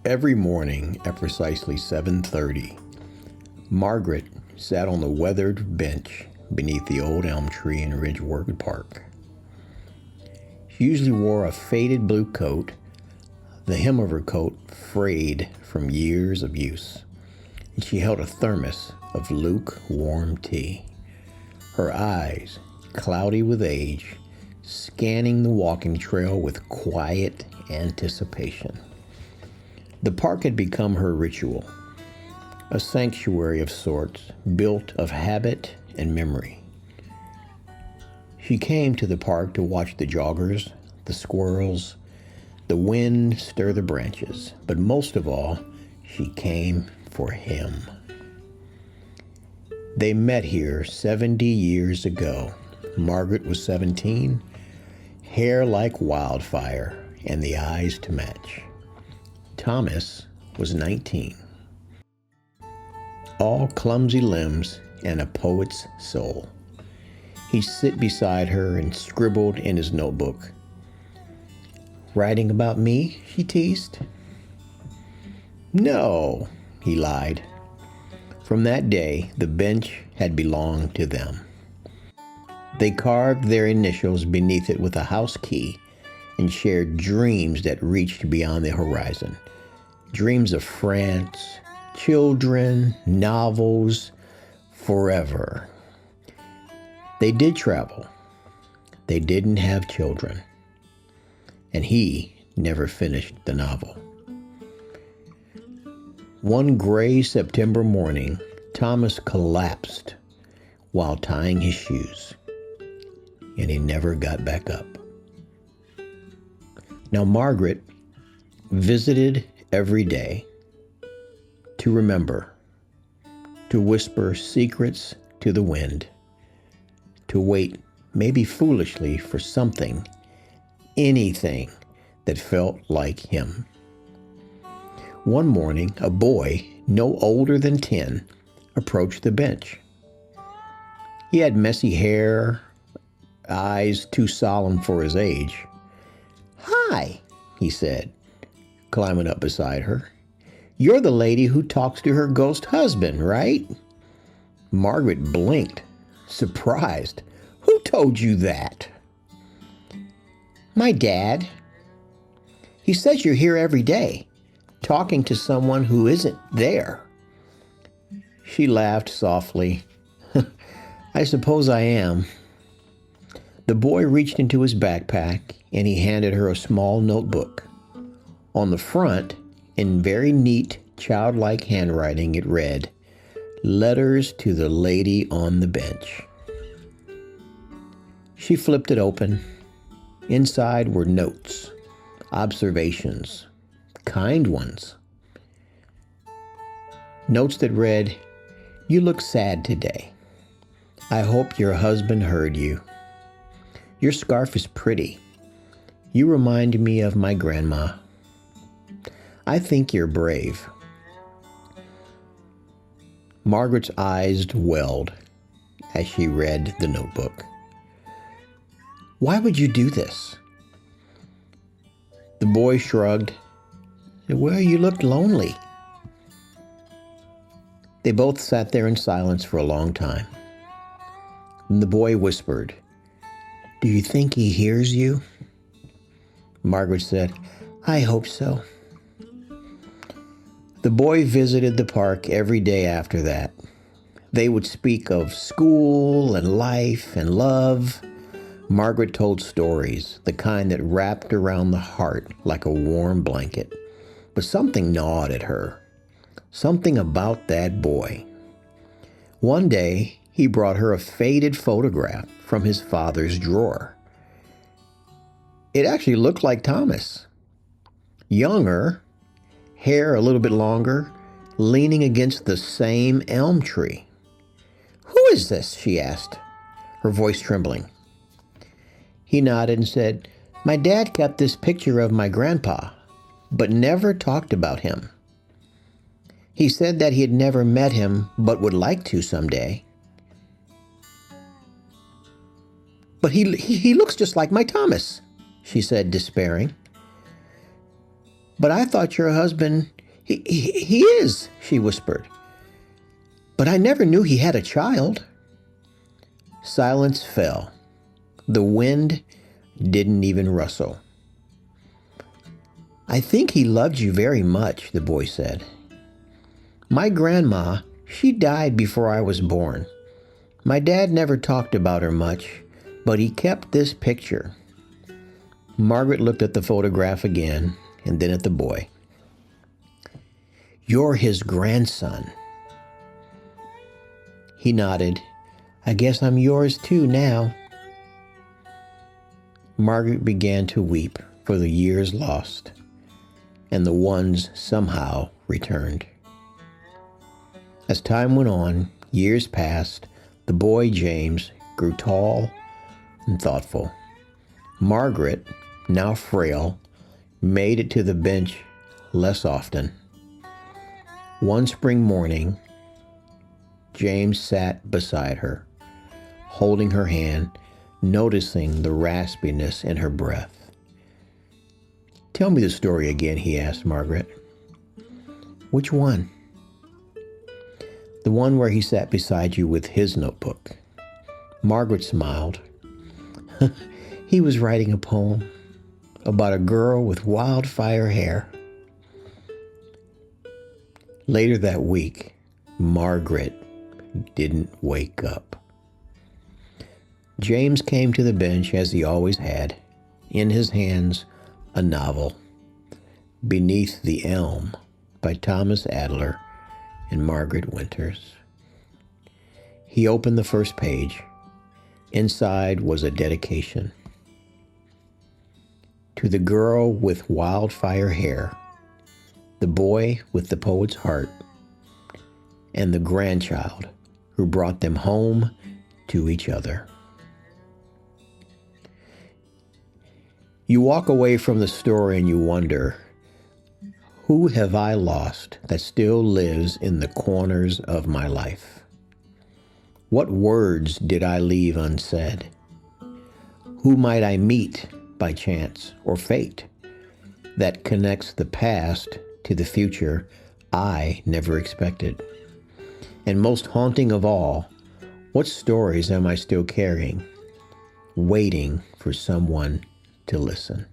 Every morning at precisely 7:30, Margaret sat on the weathered bench beneath the old elm tree in Ridgewood Park. She usually wore a faded blue coat, the hem of her coat frayed from years of use, and she held a thermos of lukewarm tea. Her eyes, cloudy with age, scanning the walking trail with quiet anticipation. The park had become her ritual, a sanctuary of sorts, built of habit and memory. She came to the park to watch the joggers, the squirrels, the wind stir the branches, but most of all, she came for him. They met here 70 years ago. Margaret was 17, hair like wildfire, and the eyes to match. Thomas was 19, all clumsy limbs and a poet's soul. He'd sit beside her and scribbled in his notebook. "Writing about me?" she teased. "No," he lied. From that day, the bench had belonged to them. They carved their initials beneath it with a house key and shared dreams that reached beyond the horizon. Dreams of France, children, novels, forever. They did travel. They didn't have children. And he never finished the novel. One gray September morning, Thomas collapsed while tying his shoes, and he never got back up. Now Margaret visited every day to remember, to whisper secrets to the wind, to wait, maybe foolishly, for something, anything that felt like him. One morning, a boy no older than 10 approached the bench. He had messy hair, eyes too solemn for his age. "Hi," he said, climbing up beside her. "You're the lady who talks to her ghost husband, right?" Margaret blinked, surprised. "Who told you that?" "My dad. He says you're here every day, talking to someone who isn't there." She laughed softly. "I suppose I am." The boy reached into his backpack and he handed her a small notebook. On the front, in very neat, childlike handwriting, it read, "Letters to the lady on the bench." She flipped it open. Inside were notes, observations, kind ones. Notes that read, "You look sad today. I hope your husband heard you. Your scarf is pretty. You remind me of my grandma. I think you're brave." Margaret's eyes welled as she read the notebook. "Why would you do this?" The boy shrugged. "Well, you looked lonely." They both sat there in silence for a long time. And the boy whispered, "Do you think he hears you?" Margaret said, "I hope so." The boy visited the park every day after that. They would speak of school and life and love. Margaret told stories, the kind that wrapped around the heart like a warm blanket. But something gnawed at her. Something about that boy. One day, he brought her a faded photograph from his father's drawer. It actually looked like Thomas. Younger, hair a little bit longer, leaning against the same elm tree. "Who is this?" she asked, her voice trembling. He nodded and said, "My dad kept this picture of my grandpa, but never talked about him. He said that he had never met him, but would like to someday. But he looks just like my Thomas," she said, despairing. But I thought your husband, he is, she whispered. But I never knew he had a child. Silence fell. The wind didn't even rustle. I think he loved you very much, the boy said. My grandma, she died before I was born. My dad never talked about her much, but he kept this picture. Margaret looked at the photograph again and then at the boy. You're his grandson. He nodded. I guess I'm yours too now. Margaret began to weep for the years lost and the ones somehow returned. As time went on, years passed, the boy James grew tall and thoughtful. Margaret, now frail, made it to the bench less often. One spring morning, James sat beside her, holding her hand, noticing the raspiness in her breath. Tell me the story again, he asked Margaret. Which one? The one where he sat beside you with his notebook. Margaret smiled. He was writing a poem about a girl with wildfire hair. Later that week, Margaret didn't wake up. James came to the bench as he always had, in his hands a novel, Beneath the Elm by Thomas Adler and Margaret Winters. He opened the first page. Inside was a dedication. To the girl with wildfire hair, the boy with the poet's heart, and the grandchild who brought them home to each other. You walk away from the story and you wonder, who have I lost that still lives in the corners of my life? What words did I leave unsaid? Who might I meet by chance or fate that connects the past to the future I never expected? And most haunting of all, what stories am I still carrying, waiting for someone to listen?